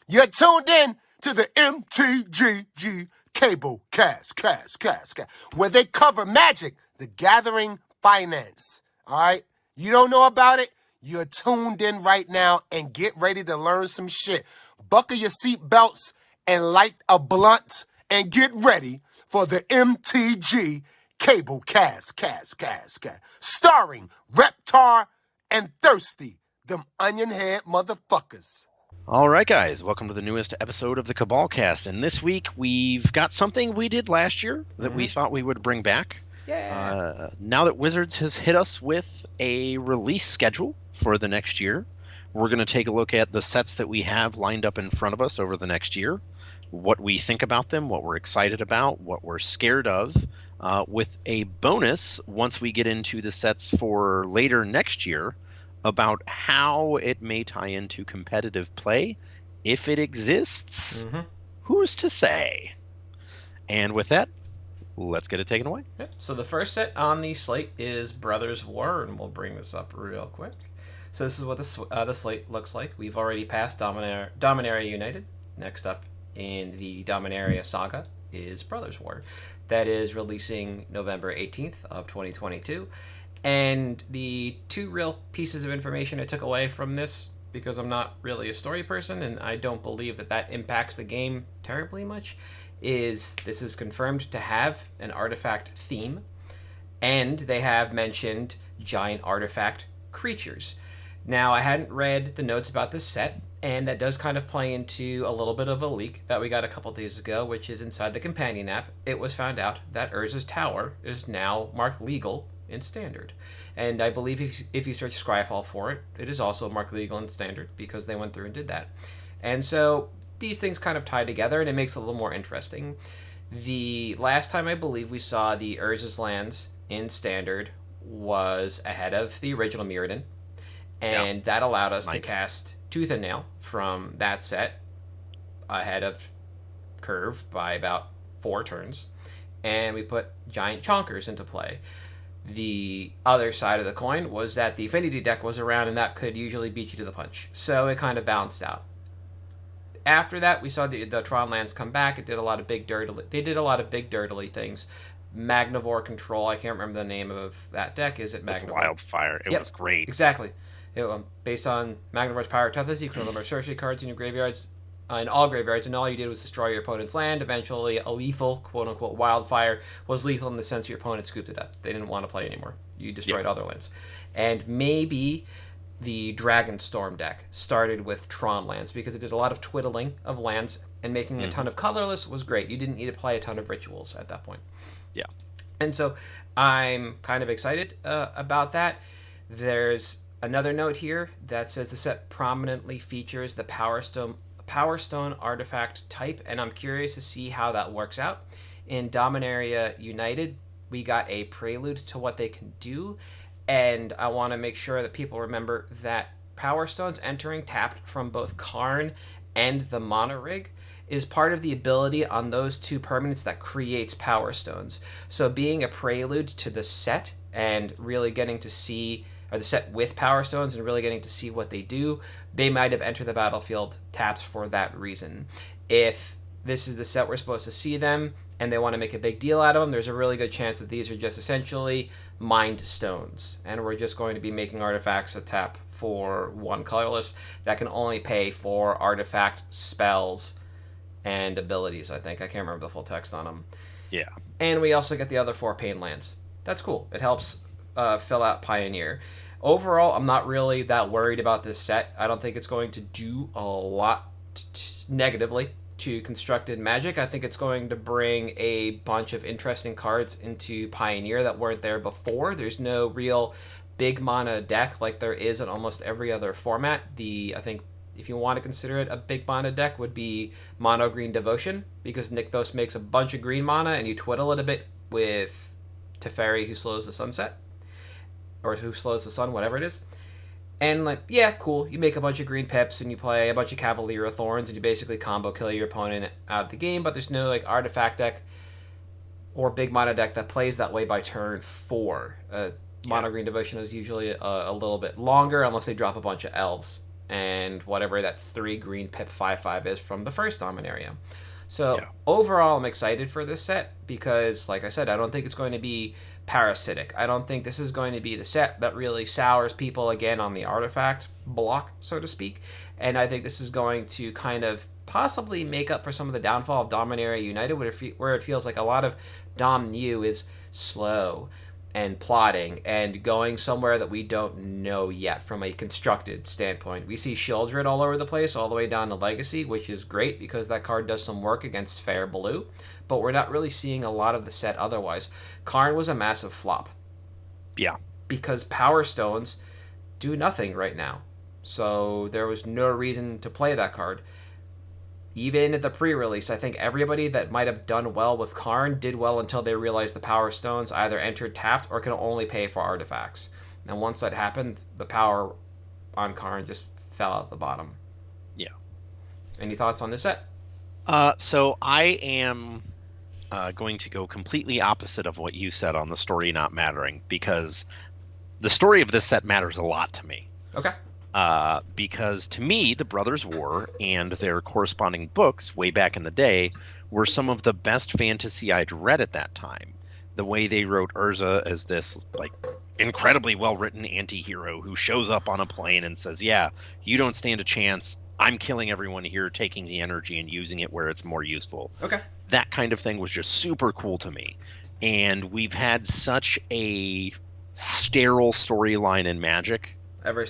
You're tuned in to the MtG Cable cast, where they cover Magic, the Gathering Finance. All right? You don't know about it? You're tuned in right now and get ready to learn some shit. Buckle your seat belts and light a blunt and get ready for the MtG Cable cast. Starring Reptar and Thirsty, them onion head motherfuckers. All right, guys, welcome to the newest episode of the Cabal Cast. And this week, we've got something we did last year that we thought we would bring back. Yeah. Now that Wizards has hit us with a release schedule for the next year, we're going to take a look at the sets that we have lined up in front of us over the next year, what we think about them, what we're excited about, what we're scared of, with a bonus once we get into the sets for later next year, about how it may tie into competitive play, if it exists. Who's to say? And with that, let's get it taken away. Yep. So the first set on the slate is Brothers War, and we'll bring this up real quick. So this is what the slate looks like. We've already passed Dominaria United. Next up in the Dominaria Saga is Brothers War. That is releasing November 18th of 2022. And the two real pieces of information I took away from this, because I'm not really a story person and I don't believe that impacts the game terribly much, is this is confirmed to have an artifact theme, and they have mentioned giant artifact creatures. Now, I hadn't read the notes about this set, and that does kind of play into a little bit of a leak that we got a couple days ago, which is inside the companion app. It was found out that Urza's Tower is now marked legal in Standard. And I believe if you search Scryfall for it, it is also marked legal in Standard, because they went through and did that. And so these things kind of tie together, and it makes it a little more interesting. The last time I believe we saw the Urza's lands in Standard was ahead of the original Mirrodin, and that allowed us to cast Tooth and Nail from that set ahead of Curve by about 4 turns, and we put Giant Chonkers into play. The other side of the coin was that the Affinity deck was around, and that could usually beat you to the punch. So it kind of balanced out. After that, we saw the Tron lands come back. They did a lot of big dirtily things. Magnivore Control, I can't remember the name of that deck. Is it Magnivore? Wildfire. It was great. Exactly. Based on Magnivore's power toughness, you can remember sorcery cards in your graveyards, in all graveyards, and all you did was destroy your opponent's land. Eventually, a lethal, quote-unquote, wildfire was lethal in the sense your opponent scooped it up. They didn't want to play anymore. You destroyed other lands. And maybe the Dragonstorm deck started with Tron lands, because it did a lot of twiddling of lands, and making a ton of colorless was great. You didn't need to play a ton of rituals at that point. Yeah. And so I'm kind of excited about that. There's another note here that says the set prominently features the Power Stone artifact type, and I'm curious to see how that works out. In Dominaria United, we got a prelude to what they can do, and I want to make sure that people remember that Power Stones entering tapped from both Karn and the Mana Rig is part of the ability on those two permanents that creates Power Stones. So being a prelude to the set and really getting to see, or the set with Power Stones and really getting to see what they do, they might have entered the battlefield tapped for that reason. If this is the set we're supposed to see them and they want to make a big deal out of them, there's a really good chance that these are just essentially mined stones, and we're just going to be making artifacts that tap for 1 colorless that can only pay for artifact spells and abilities, I think. I can't remember the full text on them. Yeah. And we also get the other 4 pain lands. That's cool. It helps fill out Pioneer. Overall, I'm not really that worried about this set. I don't think it's going to do a lot negatively to Constructed Magic. I think it's going to bring a bunch of interesting cards into Pioneer that weren't there before. There's no real big mana deck like there is in almost every other format. I think if you want to consider it a big mana deck, would be Mono Green Devotion, because Nykthos makes a bunch of green mana and you twiddle it a bit with Teferi, who slows the sunset, or who slows the sun, whatever it is. And cool, you make a bunch of green pips and you play a bunch of Cavalier of Thorns and you basically combo kill your opponent out of the game, but there's no artifact deck or big mana deck that plays that way by turn 4. Mono Green Devotion is usually a little bit longer unless they drop a bunch of elves and whatever that 3 green pip 5/5 is from the first Dominaria. So Yeah. overall, I'm excited for this set because, like I said, I don't think it's going to be parasitic. I don't think this is going to be the set that really sours people again on the artifact block, so to speak. And I think this is going to kind of possibly make up for some of the downfall of Dominaria United, where it feels like a lot of Dom New is slow and plotting and going somewhere that we don't know yet from a constructed standpoint. We see Shieldred all over the place, all the way down to Legacy, which is great because that card does some work against Fair Blue, but we're not really seeing a lot of the set otherwise. Karn was a massive flop. Yeah. Because Power Stones do nothing right now. So there was no reason to play that card. Even at the pre-release, I think everybody that might have done well with Karn did well until they realized the Power Stones either entered tapped or can only pay for artifacts. And once that happened, the power on Karn just fell out the bottom. Yeah. Any thoughts on this set? So I am going to go completely opposite of what you said on the story not mattering, because the story of this set matters a lot to me. Okay. Because to me, the Brothers' War and their corresponding books way back in the day were some of the best fantasy I'd read at that time. The way they wrote Urza as this like incredibly well-written anti-hero who shows up on a plane and says, yeah, you don't stand a chance. I'm killing everyone here, taking the energy and using it where it's more useful. Okay. That kind of thing was just super cool to me. And we've had such a sterile storyline in Magic ever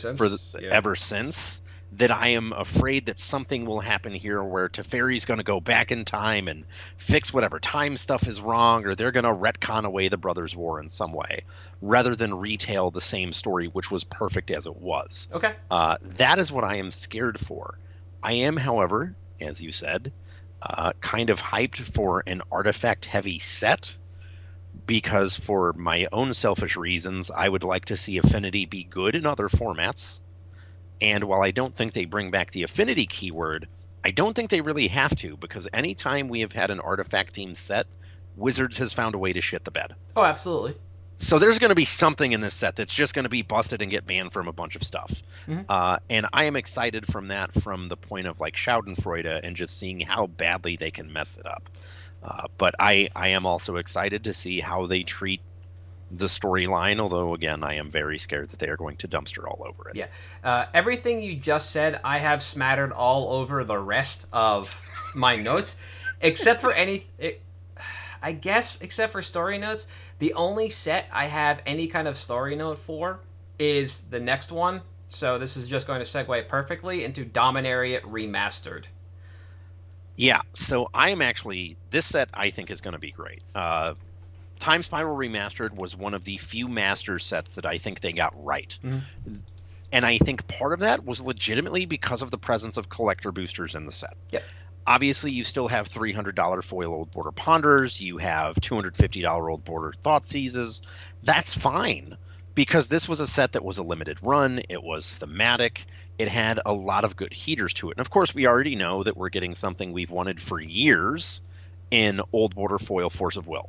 since that I am afraid that something will happen here where Teferi's going to go back in time and fix whatever time stuff is wrong, or they're going to retcon away the Brothers' War in some way, rather than retell the same story, which was perfect as it was. Okay. That is what I am scared for. I am, however, as you said, kind of hyped for an artifact-heavy set, because for my own selfish reasons, I would like to see Affinity be good in other formats. And while I don't think they bring back the Affinity keyword, I don't think they really have to, because anytime we have had an artifact-themed set, Wizards has found a way to shit the bed. Oh, absolutely. So there's going to be something in this set that's just going to be busted and get banned from a bunch of stuff. Mm-hmm. And I am excited from that, from the point of like Schadenfreude and just seeing how badly they can mess it up. But I am also excited to see how they treat the storyline, although, again, I am very scared that they are going to dumpster all over it. Yeah. Everything you just said, I have smattered all over the rest of my notes, except for except for story notes. The only set I have any kind of story note for is the next one, so this is just going to segue perfectly into Dominaria Remastered. Yeah, so this set I think is going to be great. Time Spiral Remastered was one of the few Master sets that I think they got right. Mm-hmm. And I think part of that was legitimately because of the presence of collector boosters in the set. Yep. Obviously, you still have $300 foil Old Border Ponders. You have $250 Old Border Thoughtseizes. That's fine, because this was a set that was a limited run. It was thematic. It had a lot of good heaters to it. And of course, we already know that we're getting something we've wanted for years in Old Border Foil Force of Will.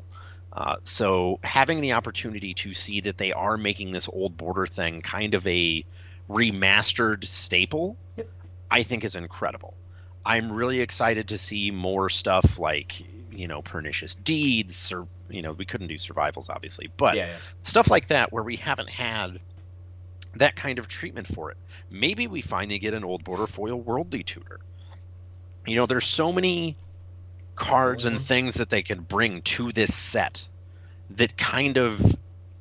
So having the opportunity to see that they are making this Old Border thing kind of a remastered staple, yep, I think is incredible. I'm really excited to see more stuff like, Pernicious Deeds, or, we couldn't do survivals, obviously, but stuff like that where we haven't had that kind of treatment for it. Maybe we finally get an Old Border Foil Worldly Tutor. There's so many cards and things that they can bring to this set that kind of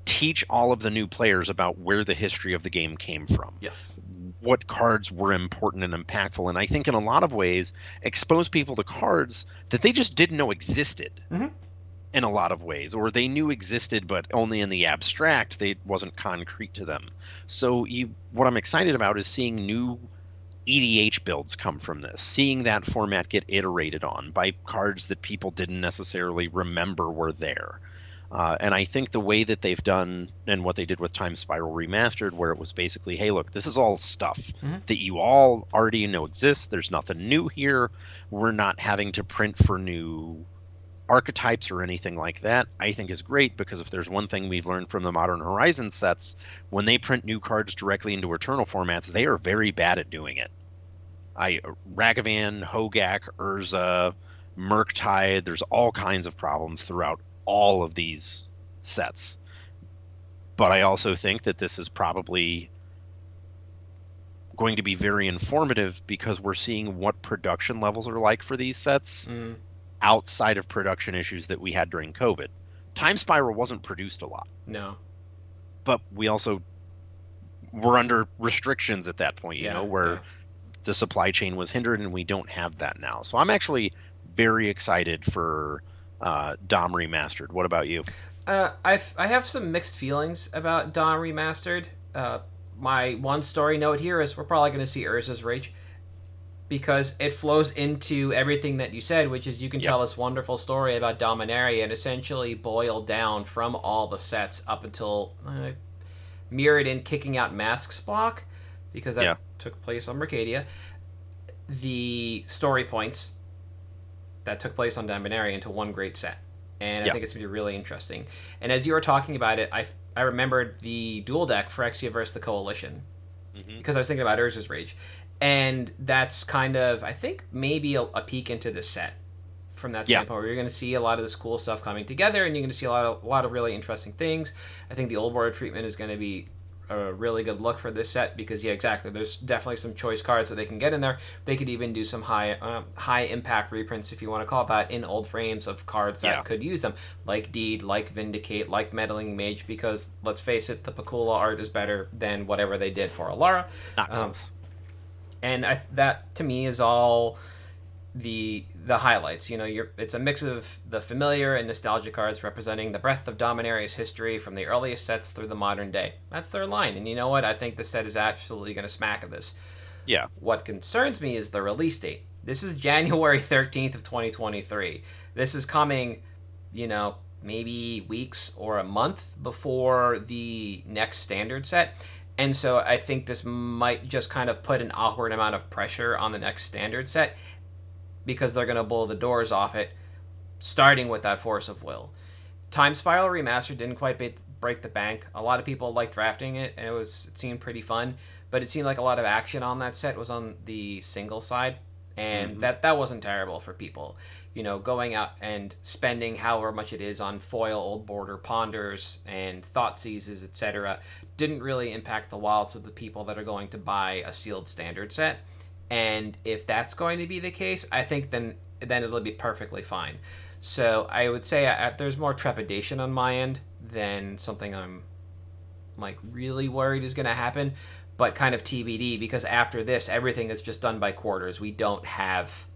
teach all of the new players about where the history of the game came from. Yes. What cards were important and impactful, and I think in a lot of ways expose people to cards that they just didn't know existed. Mm-hmm. In a lot of ways, or they knew existed but only in the abstract. They wasn't concrete to them. So what I'm excited about is seeing new EDH builds come from this, seeing that format get iterated on by cards that people didn't necessarily remember were there. And I think the way that they've done, and what they did with Time Spiral Remastered, where it was basically, hey, look, this is all stuff that you all already know exists. There's nothing new here. We're not having to print for new archetypes or anything like that, I think is great, because if there's one thing we've learned from the Modern Horizon sets, when they print new cards directly into Eternal formats, they are very bad at doing it. Ragavan, Hogak, Urza, Murktide, there's all kinds of problems throughout all of these sets. But I also think that this is probably going to be very informative, because we're seeing what production levels are like for these sets outside of production issues that we had during COVID. Time Spiral wasn't produced a lot. No. But we also were under restrictions at that point, where the supply chain was hindered, and we don't have that now. So I'm actually very excited for Dom Remastered. What about you? I have some mixed feelings about Dom Remastered. My one story note here is we're probably going to see Urza's Rage, because it flows into everything that you said, which is you can tell this wonderful story about Dominaria and essentially boil down from all the sets up until Mirrodin kicking out Masks block, because that took place on Mercadia. The story points that took place on Dominaria into one great set. And I think it's going to be really interesting. And as you were talking about it, I remembered the dual deck Phyrexia versus the Coalition, because I was thinking about Urza's Rage. And that's kind of, I think, maybe a peek into the set from that standpoint, where you're going to see a lot of this cool stuff coming together, and you're going to see a lot of really interesting things. I think the old border treatment is going to be a really good look for this set, because exactly, there's definitely some choice cards that they can get in there. They could even do some high impact reprints, if you want to call it that, in old frames of cards that could use them, like Deed, like Vindicate, like Meddling Mage, because let's face it, the Pakula art is better than whatever they did for Alara. Not close. And that to me is all the highlights. It's a mix of the familiar and nostalgia cards representing the breadth of Dominaria's history from the earliest sets through the modern day. That's their line, and you know what? I think the set is absolutely going to smack of this. Yeah. What concerns me is the release date. This is January 13th of 2023. This is coming, maybe weeks or a month before the next standard set. And so I think this might just kind of put an awkward amount of pressure on the next standard set, because they're going to blow the doors off it, starting with that Force of Will. Time Spiral Remastered didn't quite break the bank. A lot of people liked drafting it, and it seemed pretty fun, but it seemed like a lot of action on that set was on the single side, and that wasn't terrible for people. Going out and spending however much it is on foil, old border ponders, and thought seizes, etc., didn't really impact the wallets of the people that are going to buy a sealed standard set. And if that's going to be the case, I think then it'll be perfectly fine. So I would say there's more trepidation on my end than something I'm really worried is going to happen, but kind of TBD, because after this, everything is just done by quarters. We don't have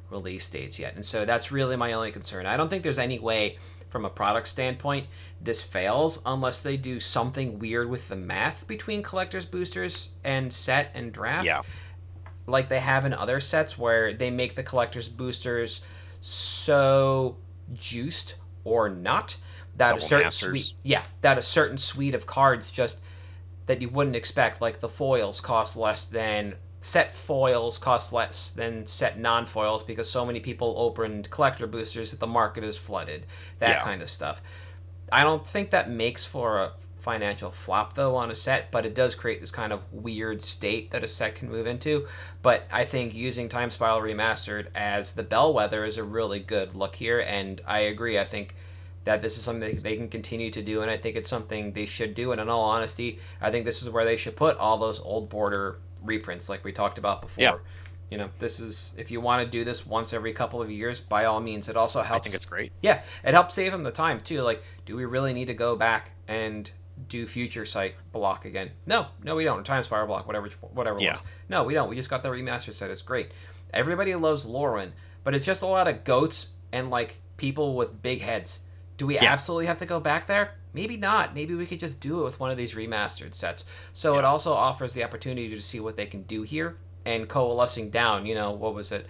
release dates yet, and so that's really my only concern. I don't think there's any way, from a product standpoint, this fails unless they do something weird with the math between collector's boosters and set and draft. Like they have in other sets, where they make the collector's boosters so juiced or not that a certain suite of cards just that you wouldn't expect, like the foils cost less than set foils, cost less than set non-foils, because so many people opened collector boosters that the market is flooded. That kind of stuff. I don't think that makes for a financial flop, though, on a set, but it does create this kind of weird state that a set can move into. But I think using Time Spiral Remastered as the bellwether is a really good look here, and I agree. I think that this is something they can continue to do, and I think it's something they should do. And in all honesty, I think this is where they should put all those old border reprints like we talked about before. This is, if you want to do this once every couple of years, by all means. It also helps. I think it's great. Yeah, it helps save them the time too. Like, do we really need to go back and do Future Sight block again? No, we don't. Time Spiral block, whatever it was. No, we don't. We just got the remastered set. It's great. Everybody loves Lorwyn, but it's just a lot of goats and people with big heads. Do we absolutely have to go back there? Maybe not. Maybe we could just do it with one of these remastered sets. So it also offers the opportunity to see what they can do here, and coalescing down, what was it,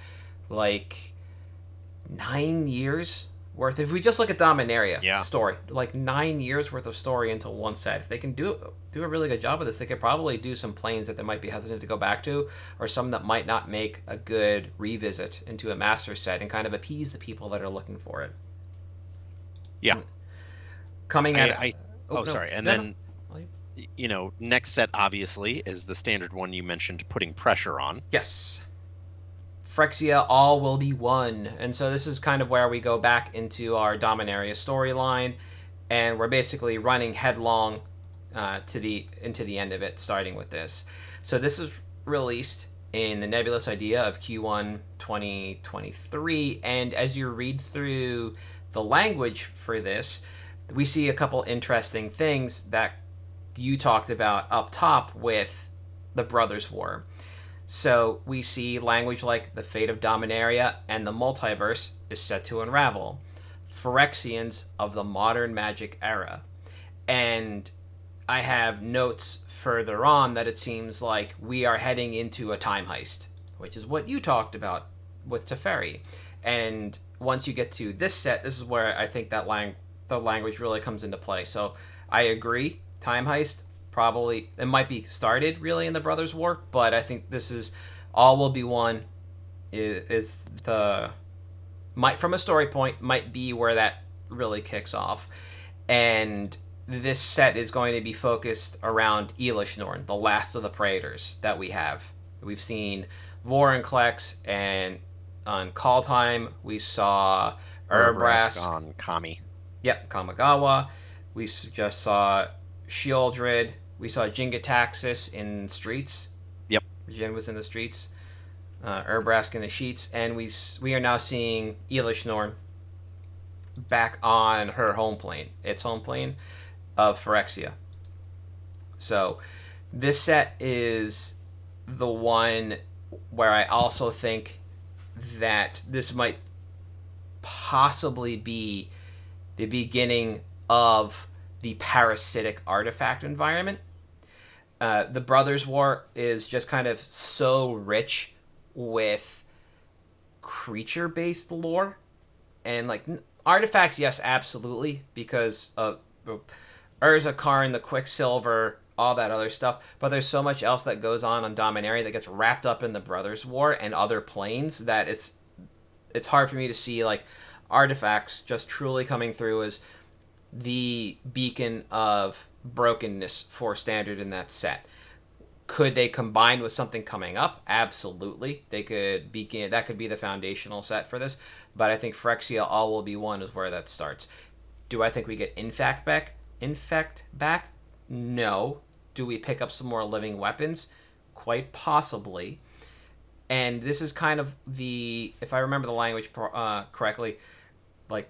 9 years worth? If we just look at Dominaria story, 9 years worth of story into one set. If they can do a really good job of this, they could probably do some planes that they might be hesitant to go back to, or some that might not make a good revisit into a master set, and kind of appease the people that are looking for it. Yeah. Coming at Sorry. And then, next set obviously is the standard one you mentioned, putting pressure on. Yes. Frexia All will be one. And so this is kind of where we go back into our Dominaria storyline, and we're basically running headlong into the end of it, starting with this. So this is released in the nebulous idea of Q1 2023, and as you read through the language for this, we see a couple interesting things that you talked about up top with the Brothers' War. So we see language like the fate of Dominaria and the multiverse is set to unravel. Phyrexians of the modern magic era. And I have notes further on that it seems like we are heading into a time heist, which is what you talked about with Teferi. And once you get to this set, this is where I think that the language really comes into play. So I agree, time heist, probably, it might be started really in the Brothers' War, but I think this is all will be one is the might from a story point might be where that really kicks off. And this set is going to be focused around Elishnorn, the last of the Praetors that we have. We've seen Vorinclex, and on Kaldheim we saw Urbrask on Kami. Yep, Kamigawa. We just saw Shieldred. We saw Jingataxis in Streets. Yep. Jin was in the Streets. Urbrask in the Sheets. And we are now seeing Elishnorn back on her home plane. Its home plane of Phyrexia. So this set is the one where I also think that this might possibly be the beginning of the parasitic artifact environment. The Brothers' War is just kind of so rich with creature-based lore. And, like, artifacts, yes, absolutely, because of Urza, Karn, the Quicksilver, all that other stuff. But there's so much else that goes on Dominaria that gets wrapped up in the Brothers' War and other planes that it's hard for me to see, like, artifacts just truly coming through as the beacon of brokenness for standard in that set. Could they combine with something coming up? Absolutely. They could begin. That could be the foundational set for this. But I think Frexia All will be one is where that starts. Do I think we get Infect back? No. Do we pick up some more living weapons? Quite possibly. And this is kind of if I remember the language correctly, like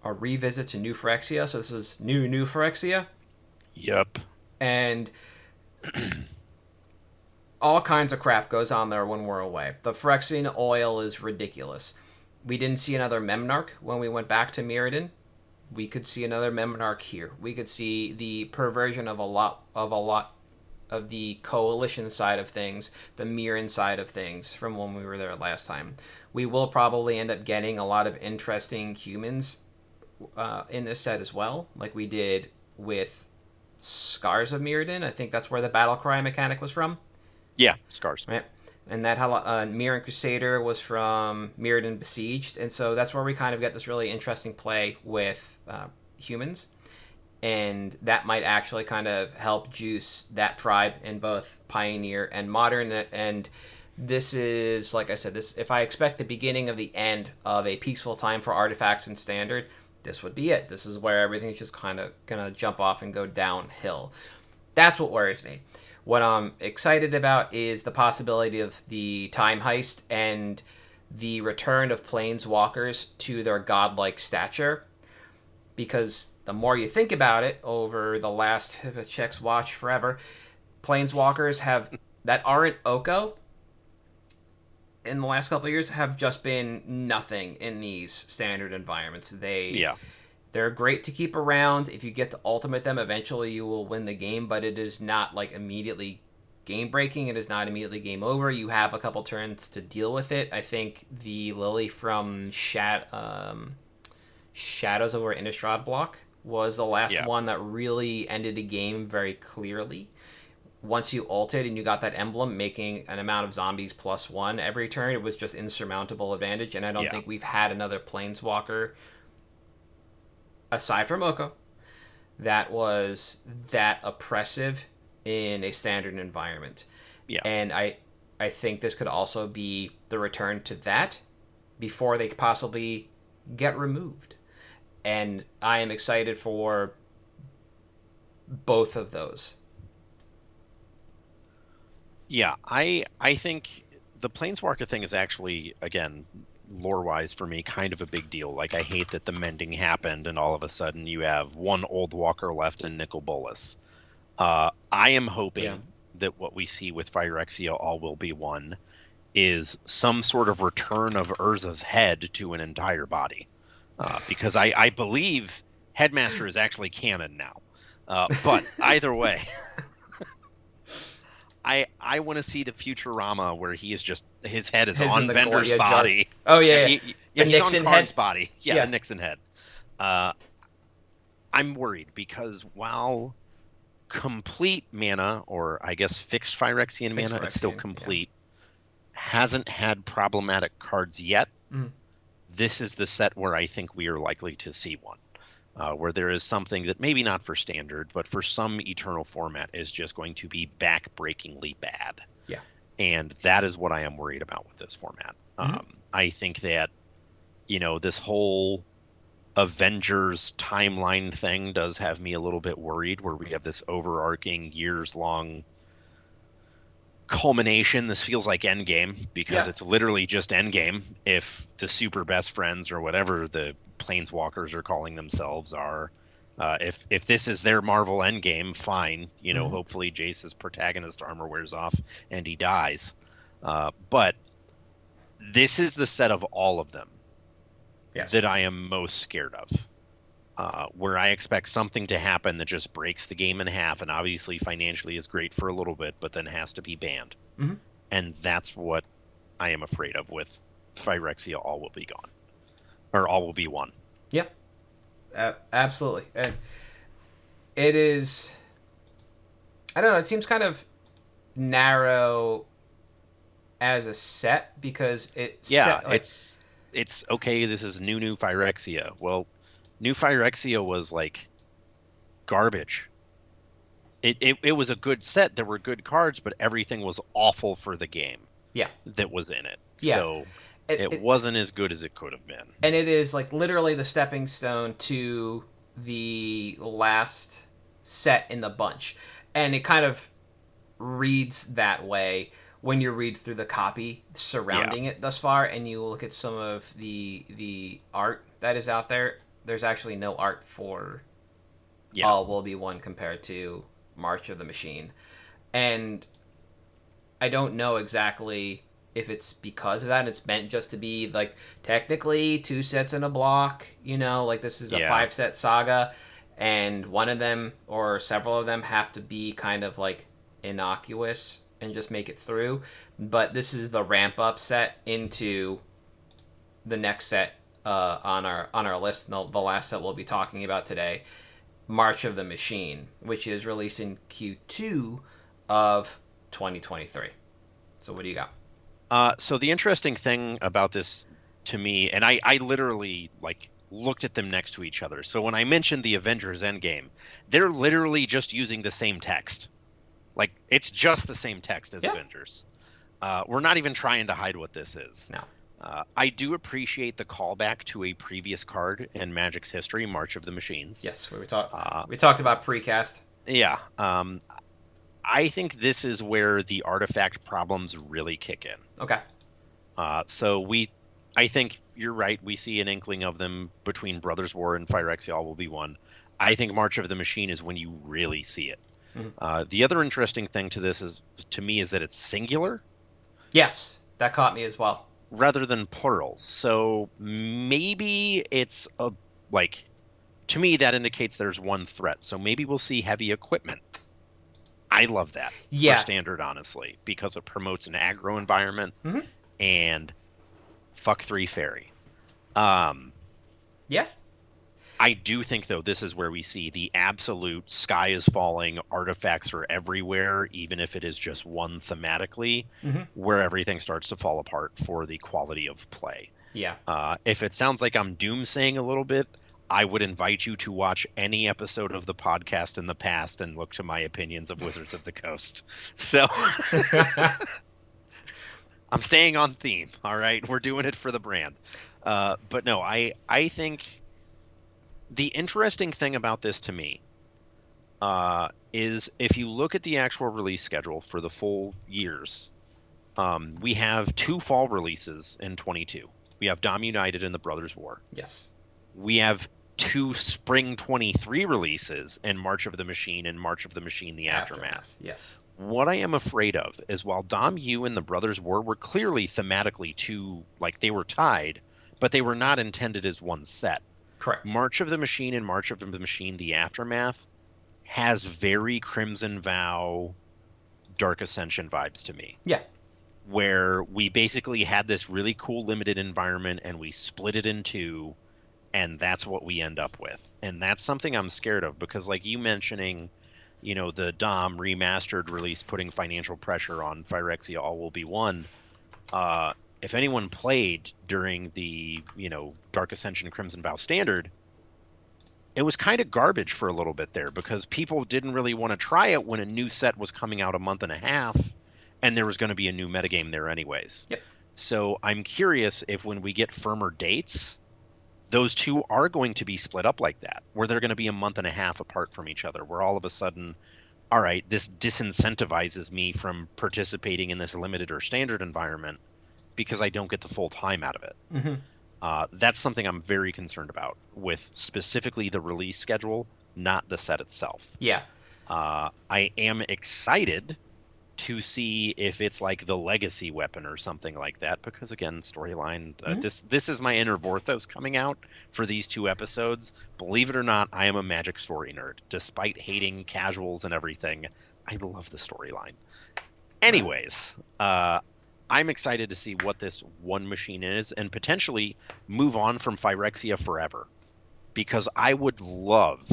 a revisit to New Phyrexia. So this is New Phyrexia. Yep. And all kinds of crap goes on there when we're away. The Phyrexian oil is ridiculous. We didn't see another Memnarch when we went back to Mirrodin. We could see another Memnarch here. We could see the perversion of a lot of the coalition side of things, the Mirren side of things from when we were there last time. We will probably end up getting a lot of interesting humans in this set as well, like we did with Scars of Mirrodin. I think that's where the battle cry mechanic was from. Yeah, Scars. Right. And that Mirren Crusader was from Mirrodin Besieged, and so that's where we kind of get this really interesting play with humans. And that might actually kind of help juice that tribe in both Pioneer and Modern. And this is, like I said, if I expect the beginning of the end of a peaceful time for artifacts and Standard, this would be it. This is where everything's just kind of going to jump off and go downhill. That's what worries me. What I'm excited about is the possibility of the time heist and the return of planeswalkers to their godlike stature. Because the more you think about it, over the last, if it checks watch forever, planeswalkers that aren't Oko in the last couple of years have just been nothing in these standard environments. They're great to keep around. If you get to ultimate them, eventually you will win the game, but it is not like immediately game breaking. It is not immediately game over. You have a couple turns to deal with it. I think the Lily from Shadows over Innistrad block was the last one that really ended a game very clearly. Once you ulted and you got that emblem, making an amount of zombies +1 every turn, it was just insurmountable advantage, and I don't think we've had another planeswalker aside from Oko, that was that oppressive in a standard environment. Yeah. And I think this could also be the return to that before they could possibly get removed. And I am excited for both of those. Yeah, I think the Planeswalker thing is actually, again, lore-wise for me, kind of a big deal. Like, I hate that the mending happened and all of a sudden you have one Old Walker left in Nicol Bolas. I am hoping that what we see with Phyrexia All Will Be One is some sort of return of Urza's head to an entire body. Because I believe Headmaster is actually canon now. But either way, I want to see the Futurama where he is just, his head is on Bender's body. Oh, yeah. The he's Nixon on Karn's head. body. Yeah, the Nixon head. I'm worried because while complete mana, or I guess fixed Phyrexian mana, it's still complete, hasn't had problematic cards yet. Mm-hmm. This is the set where I think we are likely to see one. Where there is something that maybe not for standard, but for some eternal format is just going to be back-breakingly bad. Yeah. And that is what I am worried about with this format. I think that, this whole Avengers timeline thing does have me a little bit worried, where we have this overarching years-long culmination. This feels like Endgame, because it's literally just Endgame if the super best friends, or whatever the Planeswalkers are calling themselves, are. If this is their Marvel Endgame, fine. Hopefully Jace's protagonist armor wears off and he dies. But this is the set of all of them that I am most scared of. Where I expect something to happen that just breaks the game in half, and obviously financially is great for a little bit, but then has to be banned. Mm-hmm. And that's what I am afraid of with Phyrexia All Will Be Gone. Or All Will Be One. Yep. Absolutely. And it is, I don't know, it seems kind of narrow as a set, because it's it's okay, this is new Phyrexia. Well, new Phyrexia was like garbage. It was a good set, there were good cards, but everything was awful for the game that was in it. So it wasn't as good as it could have been. And it is like literally the stepping stone to the last set in the bunch. And it kind of reads that way when you read through the copy surrounding it thus far, and you look at some of the art that is out there. There's actually no art for All Will Be One compared to March of the Machine. And I don't know exactly if it's because of that. It's meant just to be like technically 2 sets in a block, like this is a 5-set saga, and one of them or several of them have to be kind of like innocuous and just make it through. But this is the ramp up set into the next set on our list. The last set we'll be talking about today, March of the Machine, which is released in Q2 of 2023. So what do you got? So the interesting thing about this to me, and I literally looked at them next to each other. So when I mentioned the Avengers Endgame, they're literally just using the same text. It's just the same text as Avengers. We're not even trying to hide what this is. No. I do appreciate the callback to a previous card in Magic's history, March of the Machines. Yes, we talked about precast. Yeah. I think this is where the artifact problems really kick in. Okay. So I think you're right. We see an inkling of them between Brothers War and Phyrexia All Will Be One. I think March of the Machine is when you really see it. Mm-hmm. The other interesting thing to me is that it's singular. Yes, that caught me as well. Rather than plural. So maybe it's to me that indicates there's one threat. So maybe we'll see heavy equipment. I love that for standard, honestly, because it promotes an aggro environment and fuck 3 fairy. Yeah. I do think, though, this is where we see the absolute sky is falling, artifacts are everywhere, even if it is just one thematically, where everything starts to fall apart for the quality of play. Yeah. If it sounds like I'm doomsaying a little bit, I would invite you to watch any episode of the podcast in the past and look to my opinions of Wizards of the Coast. So I'm staying on theme. All right, we're doing it for the brand. But no, I think the interesting thing about this to me is if you look at the actual release schedule for the full years, we have 2 fall releases in 22. We have Dom United and the Brothers War. Yes. We have 2 spring 23 releases in March of the Machine and March of the Machine the Aftermath. Yes. What I am afraid of is while Dom U and the Brothers War were clearly thematically two, like they were tied, but they were not intended as one set. Correct. March of the Machine and March of the Machine the Aftermath has very Crimson Vow, Dark Ascension vibes to me. Yeah. Where we basically had this really cool limited environment and we split it in 2, and that's what we end up with. And that's something I'm scared of because, like you mentioning, you know, the Dom remastered release putting financial pressure on Phyrexia All will be one. If anyone played during the, you know, Dark Ascension Crimson Vow standard, it was kind of garbage for a little bit there because people didn't really want to try it when a new set was coming out a month and a half and there was going to be a new metagame there anyways. Yep. So I'm curious if when we get firmer dates, those 2 are going to be split up like that, where they're going to be a month and a half apart from each other, where all of a sudden, all right, this disincentivizes me from participating in this limited or standard environment because I don't get the full time out of it. Mm-hmm. That's something I'm very concerned about with specifically the release schedule, not the set itself. Yeah. I am excited to see if it's like the legacy weapon or something like that, because again, storyline, this is my inner Vorthos coming out for these 2 episodes. Believe it or not, I am a Magic story nerd. Despite hating casuals and everything, I love the storyline. Anyways, I'm excited to see what this one machine is and potentially move on from Phyrexia forever, because I would love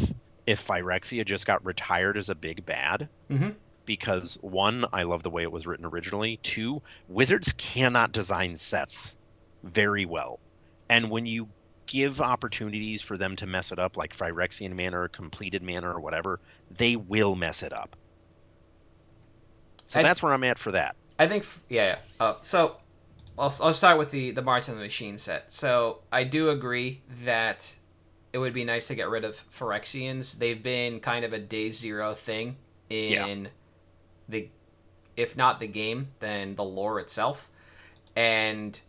if Phyrexia just got retired as a big bad. Mm-hmm. Because 1, I love the way it was written originally. 2, Wizards cannot design sets very well. And when you give opportunities for them to mess it up, like Phyrexian Mana or Completed Mana or whatever, they will mess it up. So that's where I'm at for that. I think, yeah. So I'll start with the March of the Machine set. So I do agree that it would be nice to get rid of Phyrexians. They've been kind of a day 0 thing in... if not the game, then the lore itself, and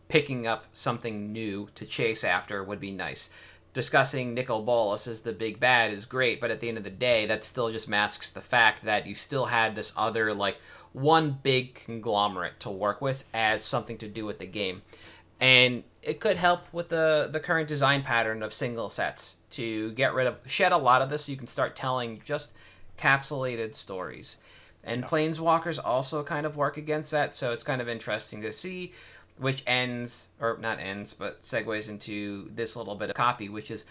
picking up something new to chase after would be nice. Discussing Nicol Bolas as the big bad is great, but at the end of the day, that still just masks the fact that you still had this other, like, one big conglomerate to work with as something to do with the game. And it could help with the current design pattern of single sets to shed a lot of this so you can start telling just capsulated stories. And Planeswalkers also kind of work against that, so it's kind of interesting to see, which segues into this little bit of copy, which is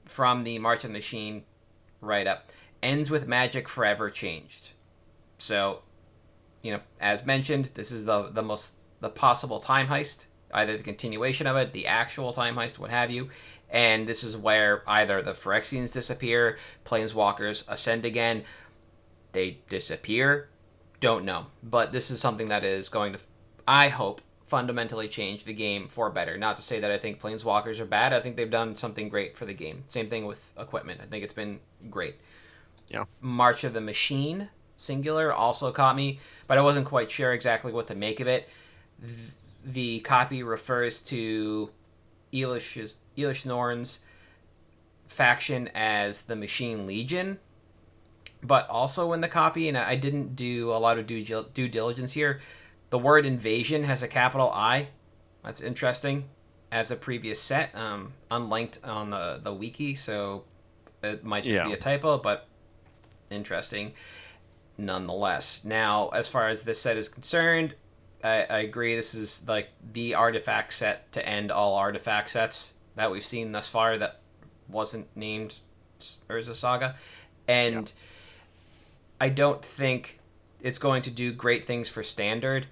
from the March of the Machine write-up. Ends with Magic Forever Changed. So, you know, as mentioned, this is the possible time heist, either the continuation of it, the actual time heist, what have you, and this is where either the Phyrexians disappear, Planeswalkers ascend again, they disappear, don't know. But this is something that is going to, I hope, fundamentally change the game for better. Not to say that I think Planeswalkers are bad. I think they've done something great for the game. Same thing with equipment. I think it's been great. Yeah. March of the Machine, singular, also caught me, but I wasn't quite sure exactly what to make of it. The copy refers to Elish Norn's faction as the Machine Legion, but also in the copy, and I didn't do a lot of due diligence here, the word invasion has a capital I. That's interesting. As a previous set, unlinked on the wiki, so it might just be a typo, but interesting nonetheless. Now, as far as this set is concerned, I agree this is like the artifact set to end all artifact sets that we've seen thus far that wasn't named Urza Saga. And I don't think it's going to do great things for Standard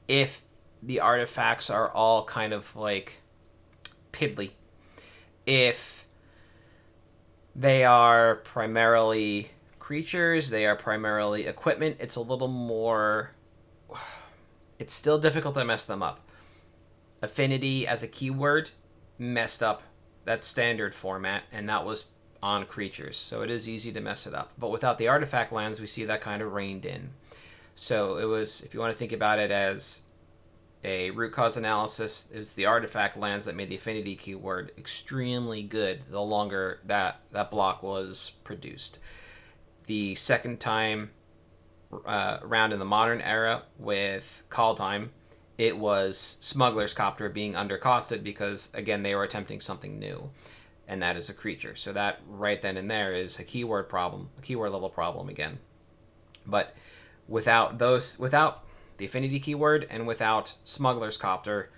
if the artifacts are all kind of like piddly. If They are primarily creatures. They are primarily equipment. It's a little more... It's still difficult to mess them up. Affinity as a keyword messed up that standard format, and that was on creatures, so it is easy to mess it up. But without the artifact lands, we see that kind of reined in. So it was, if you want to think about it as a root cause analysis, it was the artifact lands that made the affinity keyword extremely good the longer that block was produced. The second time round in the modern era with call time, it was Smuggler's Copter being undercosted because, again, they were attempting something new, and that is a creature. So that right then and there is a keyword problem, a keyword level problem again. But without the affinity keyword and without Smuggler's Copter,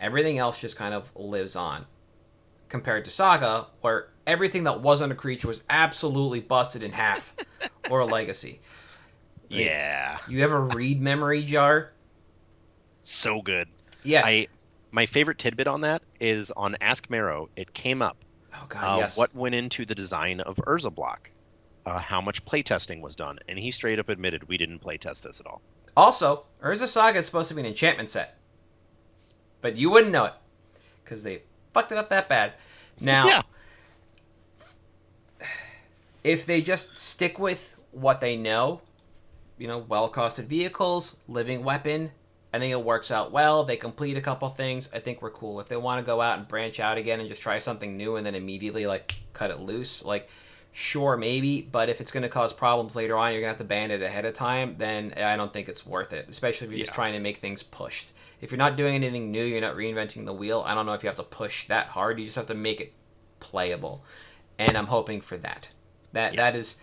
everything else just kind of lives on. Compared to Saga, where everything that wasn't a creature was absolutely busted in half, or a legacy. Yeah. You ever read Memory Jar? So good. Yeah. My favorite tidbit on that is on Ask Marrow. It came up. Oh God, yes. What went into the design of Urza Block? How much playtesting was done? And he straight up admitted we didn't playtest this at all. Also, Urza Saga is supposed to be an enchantment set, but you wouldn't know it because they fucked it up that bad. Now, yeah. If they just stick with what they know, well-costed vehicles, living weapon, I think it works out well. They complete a couple things. I think we're cool. If they want to go out and branch out again and just try something new and then immediately cut it loose, sure, maybe. But if it's going to cause problems later on, you're going to have to ban it ahead of time, then I don't think it's worth it, especially if you're just trying to make things pushed. If you're not doing anything new, you're not reinventing the wheel, I don't know if you have to push that hard. You just have to make it playable. And I'm hoping for that. That is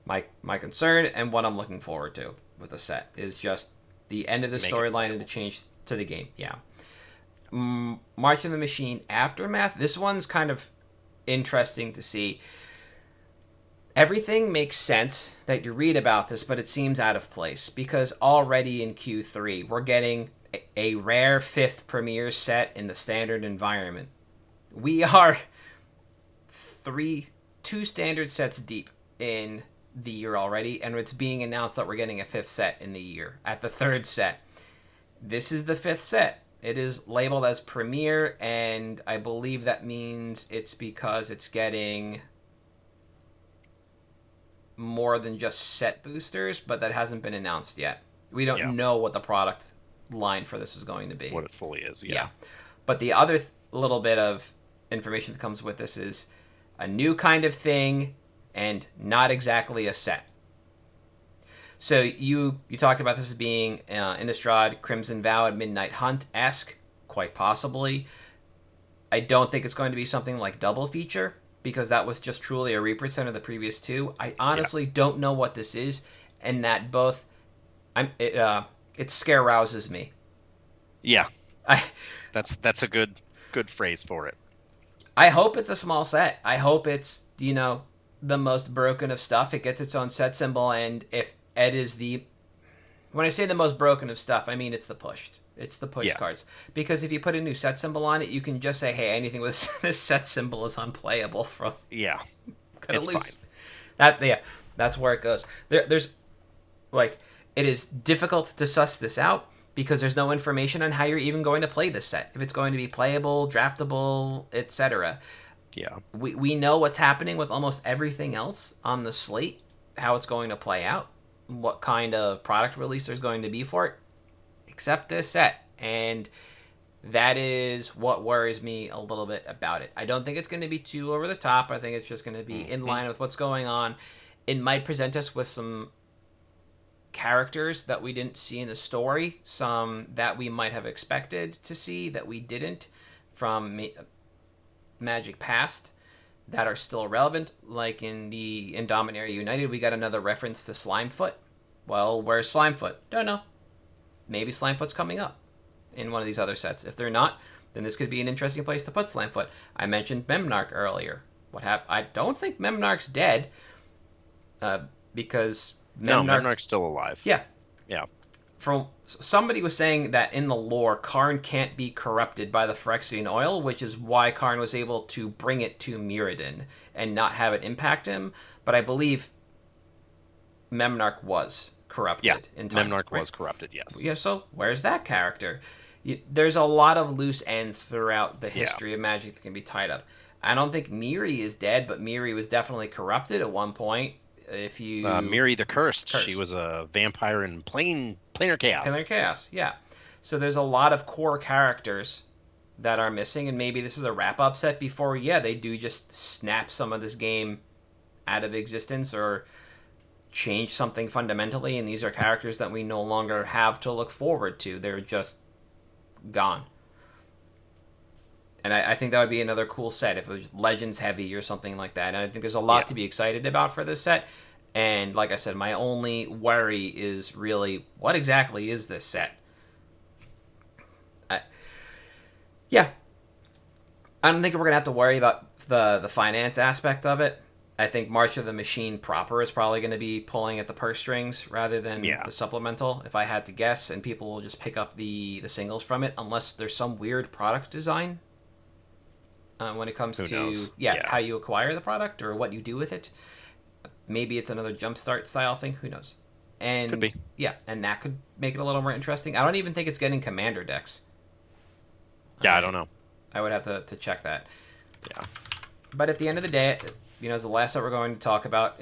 my concern, and what I'm looking forward to with the set is just the end of the storyline and the change to the game. Yeah. March of the Machine Aftermath. This one's kind of interesting to see. Everything makes sense that you read about this, but it seems out of place because already in Q3 we're getting a rare 5th premiere set in the standard environment. We are 2 standard sets deep in the year already, and it's being announced that we're getting a 5th set in the year at the 3rd set. This is the 5th set. It is labeled as Premier, and I believe that means it's because it's getting more than just set boosters, but that hasn't been announced yet. We don't know what the product line for this is going to be. What it fully is, yeah. But the other little bit of information that comes with this is a new kind of thing and not exactly a set. So you talked about this as being Innistrad, Crimson Vow, and Midnight Hunt-esque, quite possibly. I don't think it's going to be something like Double Feature, because that was just truly a reprint of the previous 2. I honestly don't know what this is, and that both... it scare rouses me. Yeah. That's a good phrase for it. I hope it's a small set. I hope it's, the most broken of stuff. It gets its own set symbol, and if Ed is the... When I say the most broken of stuff, I mean it's the pushed. It's the push cards. Because if you put a new set symbol on it, you can just say, hey, anything with this set symbol is unplayable from... Yeah. Cut it loose. Fine. That's where it goes. There's, it is difficult to suss this out because there's no information on how you're even going to play this set. If it's going to be playable, draftable, etc. Yeah. We know what's happening with almost everything else on the slate, how it's going to play out, what kind of product release there's going to be for it, except this set. And that is what worries me a little bit about it. I don't think it's going to be too over the top. I think it's just going to be in line with what's going on. It might present us with some characters that we didn't see in the story, some that we might have expected to see that we didn't from Magic Past that are still relevant. Like in Dominaria United, we got another reference to Slimefoot. Well, where's Slimefoot? Don't know. Maybe Slimefoot's coming up in one of these other sets. If they're not, then this could be an interesting place to put Slimefoot. I mentioned Memnarch earlier. What happened? I don't think Memnarch's dead because Memnarch's still alive. Yeah. Yeah. somebody was saying that in the lore, Karn can't be corrupted by the Phyrexian oil, which is why Karn was able to bring it to Mirrodin and not have it impact him. But I believe Memnarch was corrupted. Yeah, in time, Memnarch right? was corrupted, yes. Yeah, so where's that character? There's a lot of loose ends throughout the history of Magic that can be tied up. I don't think Miri is dead, but Miri was definitely corrupted at one point. If you Miri the Cursed, she was a vampire in planar chaos. Planar chaos, yeah. So there's a lot of core characters that are missing, and maybe this is a wrap-up set before, they do just snap some of this game out of existence or change something fundamentally, and these are characters that we no longer have to look forward to. They're just gone. And I think that would be another cool set if it was Legends heavy or something like that. And I think there's a lot to be excited about for this set. And like I said, my only worry is really, what exactly is this set? I don't think we're going to have to worry about the finance aspect of it. I think March of the Machine proper is probably going to be pulling at the purse strings rather than the supplemental, if I had to guess, and people will just pick up the singles from it unless there's some weird product design when it comes to how you acquire the product or what you do with it. Maybe it's another Jumpstart style thing. Who knows? And could be. Yeah, and that could make it a little more interesting. I don't even think it's getting Commander decks. Yeah, I don't know. I would have to check that. Yeah. But at the end of the day, it's the last that we're going to talk about.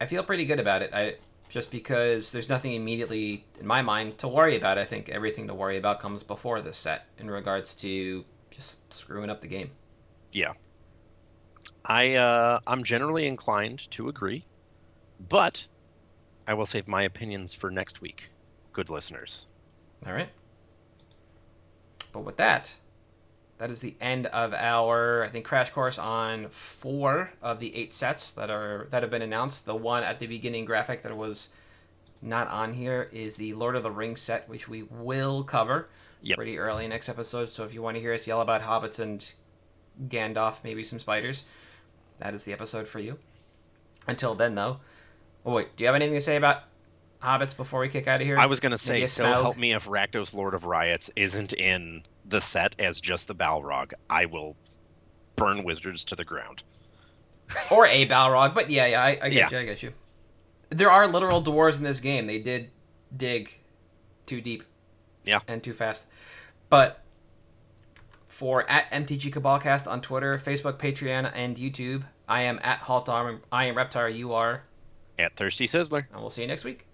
I feel pretty good about it. Just because there's nothing immediately in my mind to worry about. I think everything to worry about comes before this set in regards to just screwing up the game. Yeah. I'm generally inclined to agree, but I will save my opinions for next week, good listeners. All right. But with that is the end of our, I think, crash course on 4 of the 8 sets that have been announced. The one at the beginning graphic that was not on here is the Lord of the Rings set, which we will cover pretty early next episode. So if you want to hear us yell about hobbits and Gandalf, maybe some spiders, that is the episode for you. Until then, though. Oh, wait, do you have anything to say about hobbits before we kick out of here? I was going to say, so help me if Rakdos Lord of Riots isn't in the set as just the Balrog, I will burn wizards to the ground. Or a Balrog, but I get you. There are literal dwarves in this game. They did dig too deep. Yeah. And too fast. But for at MtG Cabalcast on Twitter, Facebook, Patreon, and YouTube, I am at Halt Arm. I am Reptar. You are at Thirsty Sizzler. And we'll see you next week.